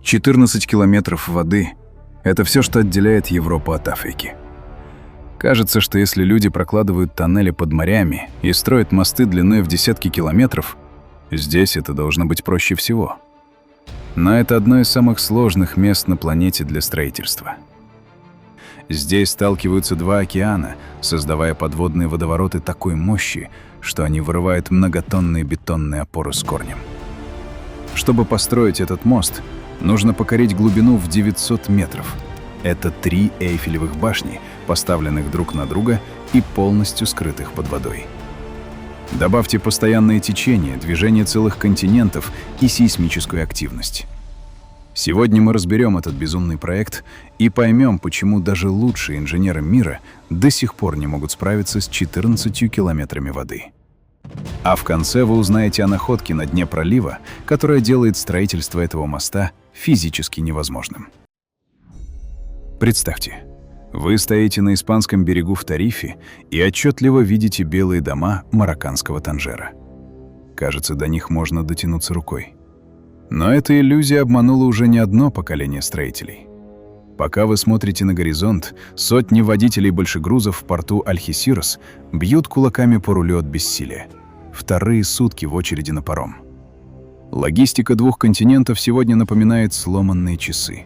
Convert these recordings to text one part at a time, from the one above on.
14 километров воды – это все, что отделяет Европу от Африки. Кажется, что если люди прокладывают тоннели под морями и строят мосты длиной в десятки километров, здесь это должно быть проще всего. Но это одно из самых сложных мест на планете для строительства. Здесь сталкиваются два океана, создавая подводные водовороты такой мощи, что они вырывают многотонные бетонные опоры с корнем. Чтобы построить этот мост, нужно покорить глубину в 900 метров. Это 3 Эйфелевых башни, поставленных друг на друга и полностью скрытых под водой. Добавьте постоянные течения, движение целых континентов и сейсмическую активность. Сегодня мы разберем этот безумный проект и поймем, почему даже лучшие инженеры мира до сих пор не могут справиться с 14 километрами воды. А в конце вы узнаете о находке на дне пролива, которая делает строительство этого моста физически невозможным. Представьте, вы стоите на испанском берегу в Тарифе и отчетливо видите белые дома марокканского Танжера. Кажется, до них можно дотянуться рукой. Но эта иллюзия обманула уже не одно поколение строителей. Пока вы смотрите на горизонт, сотни водителей большегрузов в порту Альхесирос бьют кулаками по рулю от бессилия. Вторые сутки в очереди на паром. Логистика двух континентов сегодня напоминает сломанные часы.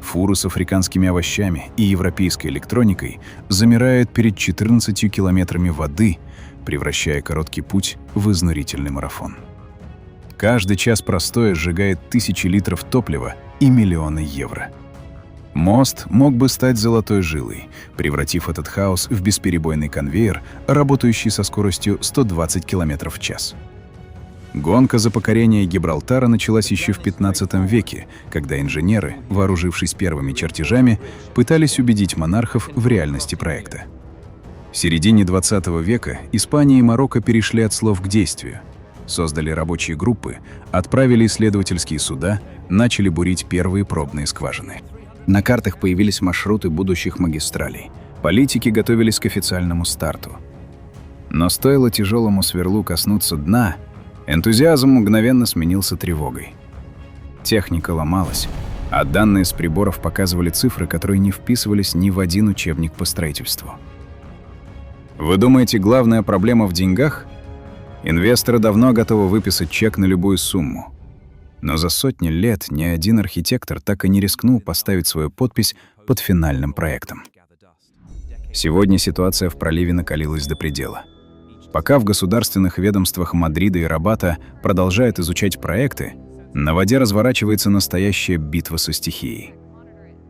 Фуры с африканскими овощами и европейской электроникой замирают перед 14 километрами воды, превращая короткий путь в изнурительный марафон. Каждый час простоя сжигает тысячи литров топлива и миллионы евро. Мост мог бы стать золотой жилой, превратив этот хаос в бесперебойный конвейер, работающий со скоростью 120 км в час. Гонка за покорение Гибралтара началась еще в 15 веке, когда инженеры, вооружившись первыми чертежами, пытались убедить монархов в реальности проекта. В середине 20 века Испания и Марокко перешли от слов к действию. Создали рабочие группы, отправили исследовательские суда, начали бурить первые пробные скважины. На картах появились маршруты будущих магистралей. Политики готовились к официальному старту. Но стоило тяжелому сверлу коснуться дна, энтузиазм мгновенно сменился тревогой. Техника ломалась, а данные с приборов показывали цифры, которые не вписывались ни в один учебник по строительству. Вы думаете, главная проблема в деньгах? Инвесторы давно готовы выписать чек на любую сумму. Но за сотни лет ни один архитектор так и не рискнул поставить свою подпись под финальным проектом. Сегодня ситуация в проливе накалилась до предела. Пока в государственных ведомствах Мадрида и Рабата продолжают изучать проекты, на воде разворачивается настоящая битва со стихией.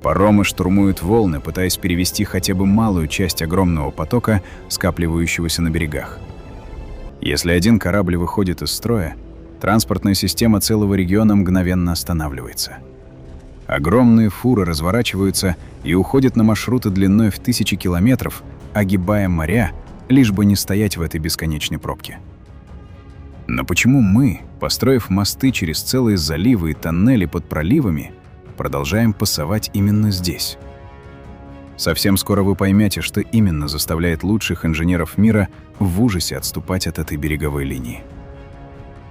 Паромы штурмуют волны, пытаясь перевести хотя бы малую часть огромного потока, скапливающегося на берегах. Если один корабль выходит из строя, транспортная система целого региона мгновенно останавливается. Огромные фуры разворачиваются и уходят на маршруты длиной в тысячи километров, огибая моря, лишь бы не стоять в этой бесконечной пробке. Но почему мы, построив мосты через целые заливы и тоннели под проливами, продолжаем пасовать именно здесь? Совсем скоро вы поймете, что именно заставляет лучших инженеров мира в ужасе отступать от этой береговой линии.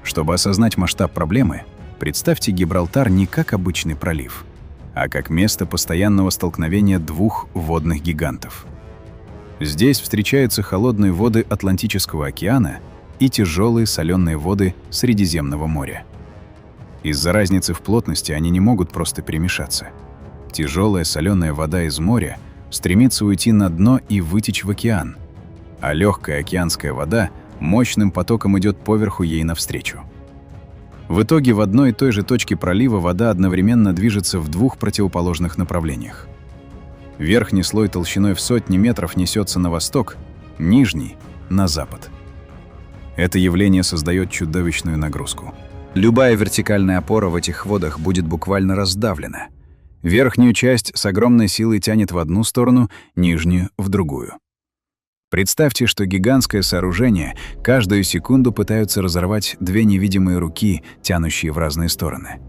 Чтобы осознать масштаб проблемы, представьте Гибралтар не как обычный пролив, а как место постоянного столкновения двух водных гигантов. Здесь встречаются холодные воды Атлантического океана и тяжелые соленые воды Средиземного моря. Из-за разницы в плотности они не могут просто перемешаться. Тяжелая соленая вода из моря стремится уйти на дно и вытечь в океан, а легкая океанская вода мощным потоком идет поверху ей навстречу. В итоге в одной и той же точке пролива вода одновременно движется в двух противоположных направлениях. Верхний слой толщиной в сотни метров несется на восток, нижний — на запад. Это явление создает чудовищную нагрузку. Любая вертикальная опора в этих водах будет буквально раздавлена. Верхнюю часть с огромной силой тянет в одну сторону, нижнюю — в другую. Представьте, что гигантское сооружение каждую секунду пытаются разорвать две невидимые руки, тянущие в разные стороны.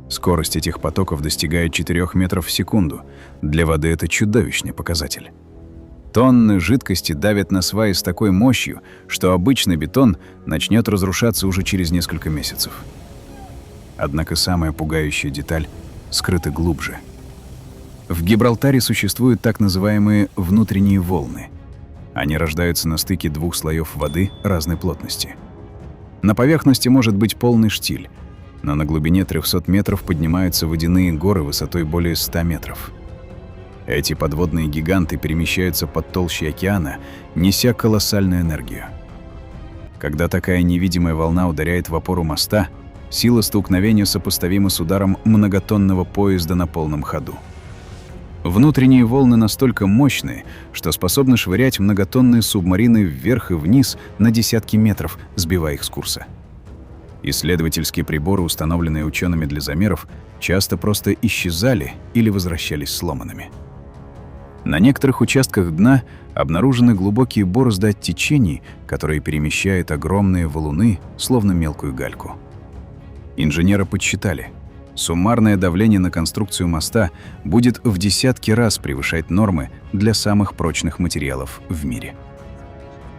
Скорость этих потоков достигает 4 метров в секунду. Для воды это чудовищный показатель. Тонны жидкости давят на сваи с такой мощью, что обычный бетон начнет разрушаться уже через несколько месяцев. Однако самая пугающая деталь скрыты глубже. В Гибралтаре существуют так называемые внутренние волны. Они рождаются на стыке двух слоев воды разной плотности. На поверхности может быть полный штиль, но на глубине 300 метров поднимаются водяные горы высотой более 100 метров. Эти подводные гиганты перемещаются под толщей океана, неся колоссальную энергию. Когда такая невидимая волна ударяет в опору моста, сила столкновения сопоставима с ударом многотонного поезда на полном ходу. Внутренние волны настолько мощные, что способны швырять многотонные субмарины вверх и вниз на десятки метров, сбивая их с курса. Исследовательские приборы, установленные учеными для замеров, часто просто исчезали или возвращались сломанными. На некоторых участках дна обнаружены глубокие борозды от течений, которые перемещают огромные валуны, словно мелкую гальку. Инженеры подсчитали, суммарное давление на конструкцию моста будет в десятки раз превышать нормы для самых прочных материалов в мире.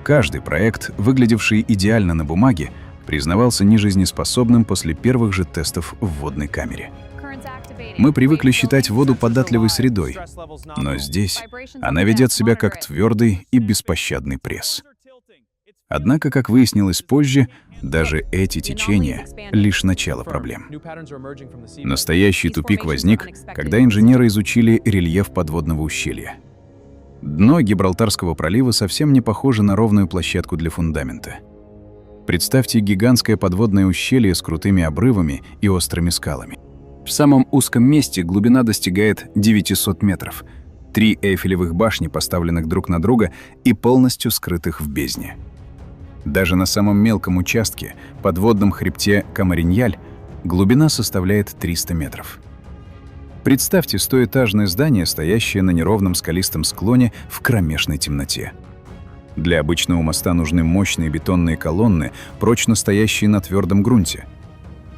Каждый проект, выглядевший идеально на бумаге, признавался нежизнеспособным после первых же тестов в водной камере. Мы привыкли считать воду податливой средой, но здесь она ведет себя как твердый и беспощадный пресс. Однако, как выяснилось позже, даже эти течения — лишь начало проблем. Настоящий тупик возник, когда инженеры изучили рельеф подводного ущелья. Дно Гибралтарского пролива совсем не похоже на ровную площадку для фундамента. Представьте гигантское подводное ущелье с крутыми обрывами и острыми скалами. В самом узком месте глубина достигает 900 метров. 3 Эйфелевых башни, поставленных друг на друга и полностью скрытых в бездне. Даже на самом мелком участке, подводном хребте Камариньяль, глубина составляет 300 метров. Представьте стоэтажное здание, стоящее на неровном скалистом склоне в кромешной темноте. Для обычного моста нужны мощные бетонные колонны, прочно стоящие на твердом грунте.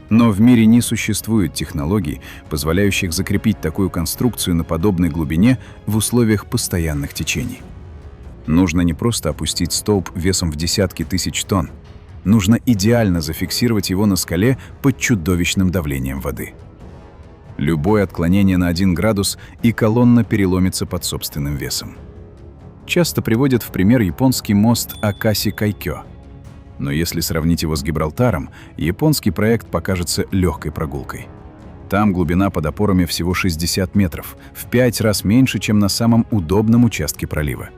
Но в мире не существует технологий, позволяющих закрепить такую конструкцию на подобной глубине в условиях постоянных течений. Нужно не просто опустить столб весом в десятки тысяч тонн. Нужно идеально зафиксировать его на скале под чудовищным давлением воды. Любое отклонение на 1 градус, и колонна переломится под собственным весом. Часто приводят в пример японский мост Акаси-Кайкё. Но если сравнить его с Гибралтаром, японский проект покажется легкой прогулкой. Там глубина под опорами всего 60 метров, в 5 раз меньше, чем на самом удобном участке пролива.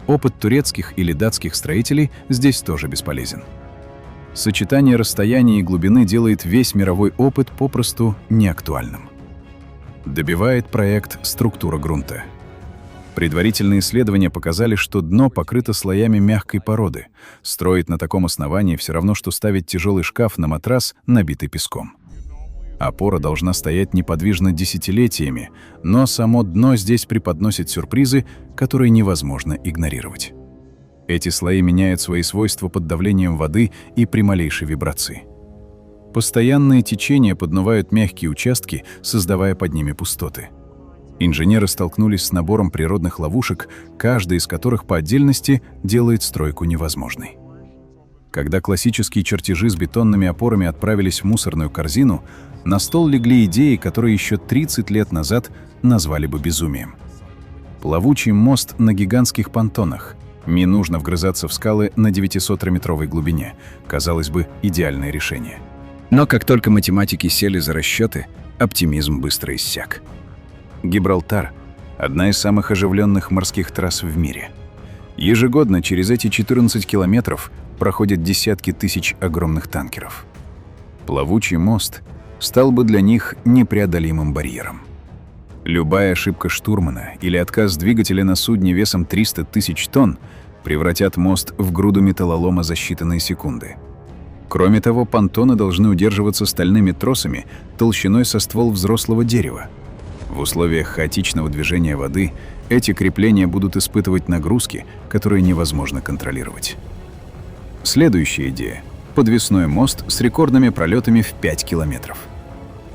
Опыт турецких или датских строителей здесь тоже бесполезен. Сочетание расстояния и глубины делает весь мировой опыт попросту неактуальным. Добивает проект структура грунта. Предварительные исследования показали, что дно покрыто слоями мягкой породы. Строить на таком основании все равно, что ставить тяжелый шкаф на матрас, набитый песком. Опора должна стоять неподвижно десятилетиями, но само дно здесь преподносит сюрпризы, которые невозможно игнорировать. Эти слои меняют свои свойства под давлением воды и при малейшей вибрации. Постоянные течения подмывают мягкие участки, создавая под ними пустоты. Инженеры столкнулись с набором природных ловушек, каждая из которых по отдельности делает стройку невозможной. Когда классические чертежи с бетонными опорами отправились в мусорную корзину, на стол легли идеи, которые еще 30 лет назад назвали бы безумием. Плавучий мост на гигантских понтонах. Не нужно вгрызаться в скалы на 900-метровой глубине. Казалось бы, идеальное решение. Но как только математики сели за расчеты, оптимизм быстро иссяк. Гибралтар — одна из самых оживленных морских трасс в мире. Ежегодно через эти 14 километров проходят десятки тысяч огромных танкеров. Плавучий мост стал бы для них непреодолимым барьером. Любая ошибка штурмана или отказ двигателя на судне весом 300 тысяч тонн превратят мост в груду металлолома за считанные секунды. Кроме того, понтоны должны удерживаться стальными тросами толщиной со ствол взрослого дерева. В условиях хаотичного движения воды эти крепления будут испытывать нагрузки, которые невозможно контролировать. Следующая идея — подвесной мост с рекордными пролетами в 5 километров.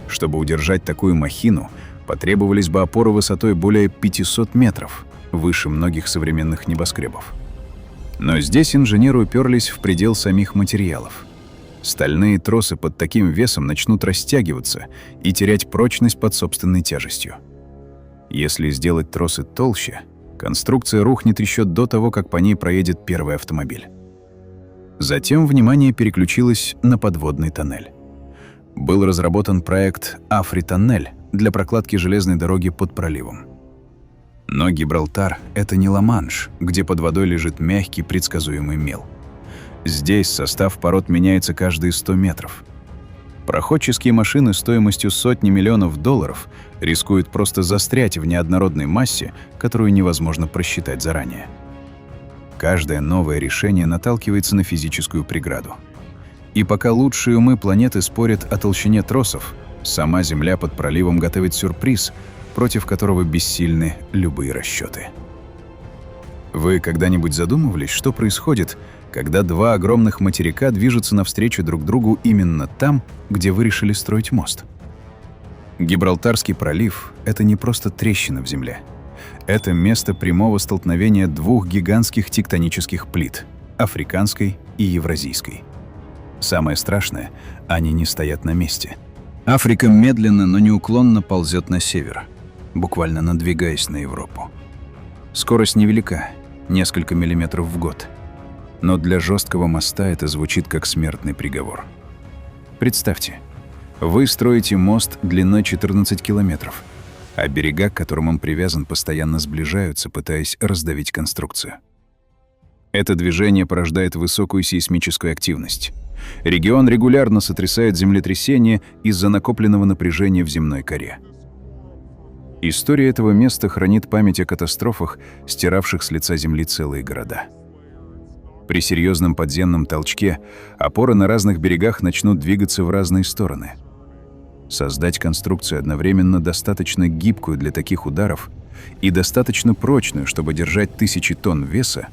Чтобы удержать такую махину, потребовались бы опоры высотой более 500 метров, выше многих современных небоскребов. Но здесь инженеры уперлись в предел самих материалов. Стальные тросы под таким весом начнут растягиваться и терять прочность под собственной тяжестью. Если сделать тросы толще, конструкция рухнет еще до того, как по ней проедет первый автомобиль. Затем внимание переключилось на подводный тоннель. Был разработан проект «Афри-тоннель» для прокладки железной дороги под проливом. Но Гибралтар — это не Ла-Манш, где под водой лежит мягкий, предсказуемый мел. Здесь состав пород меняется каждые 100 метров. Проходческие машины стоимостью сотни миллионов долларов рискуют просто застрять в неоднородной массе, которую невозможно просчитать заранее. Каждое новое решение наталкивается на физическую преграду. И пока лучшие умы планеты спорят о толщине тросов, сама Земля под проливом готовит сюрприз, против которого бессильны любые расчеты. Вы когда-нибудь задумывались, что происходит, когда два огромных материка движутся навстречу друг другу именно там, где вы решили строить мост? Гибралтарский пролив — это не просто трещина в земле. Это место прямого столкновения двух гигантских тектонических плит — африканской и евразийской. Самое страшное — они не стоят на месте. Африка медленно, но неуклонно ползет на север, буквально надвигаясь на Европу. Скорость невелика — несколько миллиметров в год. Но для жесткого моста это звучит как смертный приговор. Представьте, вы строите мост длиной 14 километров, а берега, к которым он привязан, постоянно сближаются, пытаясь раздавить конструкцию. Это движение порождает высокую сейсмическую активность. Регион регулярно сотрясает землетрясения из-за накопленного напряжения в земной коре. История этого места хранит память о катастрофах, стиравших с лица земли целые города. При серьезном подземном толчке опоры на разных берегах начнут двигаться в разные стороны. Создать конструкцию одновременно достаточно гибкую для таких ударов и достаточно прочную, чтобы держать тысячи тонн веса,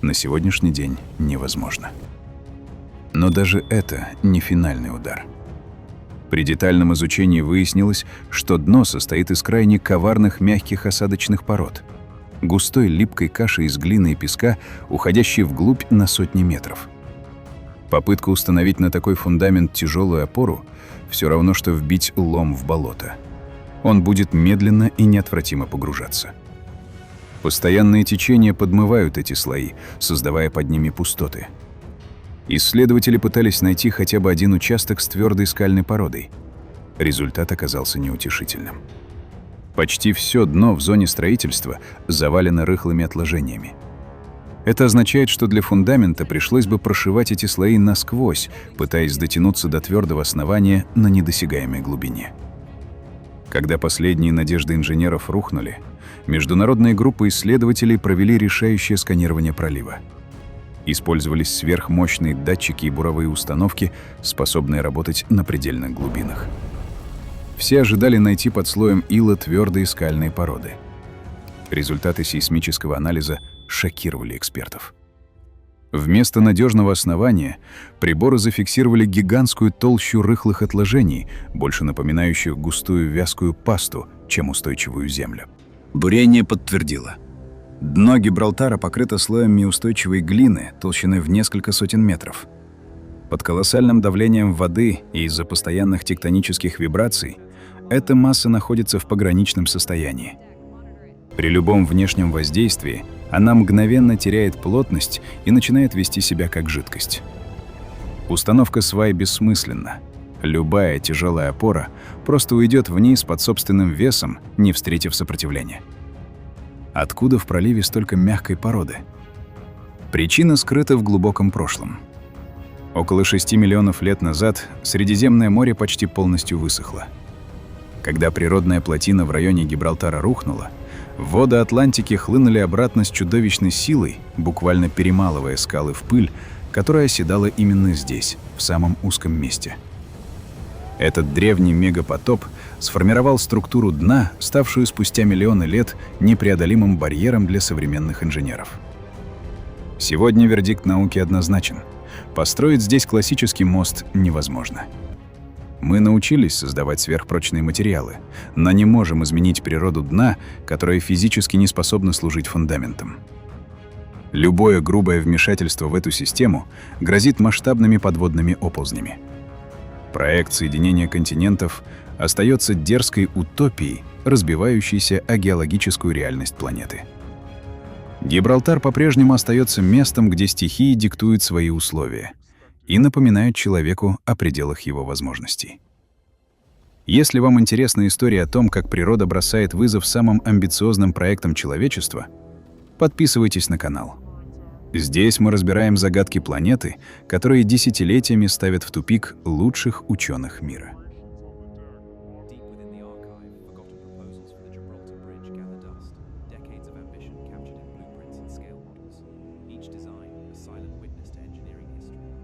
на сегодняшний день невозможно. Но даже это не финальный удар. При детальном изучении выяснилось, что дно состоит из крайне коварных мягких осадочных пород, густой липкой каши из глины и песка, уходящей вглубь на сотни метров. Попытка установить на такой фундамент тяжелую опору все равно, что вбить лом в болото. Он будет медленно и неотвратимо погружаться. Постоянные течения подмывают эти слои, создавая под ними пустоты. Исследователи пытались найти хотя бы один участок с твердой скальной породой. Результат оказался неутешительным. Почти все дно в зоне строительства завалено рыхлыми отложениями. Это означает, что для фундамента пришлось бы прошивать эти слои насквозь, пытаясь дотянуться до твердого основания на недосягаемой глубине. Когда последние надежды инженеров рухнули, международные группы исследователей провели решающее сканирование пролива. Использовались сверхмощные датчики и буровые установки, способные работать на предельных глубинах. Все ожидали найти под слоем ила твердые скальные породы. Результаты сейсмического анализа шокировали экспертов. Вместо надежного основания приборы зафиксировали гигантскую толщу рыхлых отложений, больше напоминающих густую вязкую пасту, чем устойчивую землю. Бурение подтвердило. Дно Гибралтара покрыто слоем неустойчивой глины толщиной в несколько сотен метров. Под колоссальным давлением воды и из-за постоянных тектонических вибраций эта масса находится в пограничном состоянии. При любом внешнем воздействии она мгновенно теряет плотность и начинает вести себя как жидкость. Установка свай бессмысленна. Любая тяжелая опора просто уйдет вниз под собственным весом, не встретив сопротивления. Откуда в проливе столько мягкой породы? Причина скрыта в глубоком прошлом. Около 6 миллионов лет назад Средиземное море почти полностью высохло. Когда природная плотина в районе Гибралтара рухнула, воды Атлантики хлынули обратно с чудовищной силой, буквально перемалывая скалы в пыль, которая оседала именно здесь, в самом узком месте. Этот древний мегапотоп сформировал структуру дна, ставшую спустя миллионы лет непреодолимым барьером для современных инженеров. Сегодня вердикт науки однозначен. Построить здесь классический мост невозможно. Мы научились создавать сверхпрочные материалы, но не можем изменить природу дна, которое физически не способно служить фундаментом. Любое грубое вмешательство в эту систему грозит масштабными подводными оползнями. Проект соединения континентов остается дерзкой утопией, разбивающейся о геологическую реальность планеты. Гибралтар по-прежнему остается местом, где стихии диктуют свои условия и напоминают человеку о пределах его возможностей. Если вам интересна история о том, как природа бросает вызов самым амбициозным проектам человечества, подписывайтесь на канал. Здесь мы разбираем загадки планеты, которые десятилетиями ставят в тупик лучших ученых мира.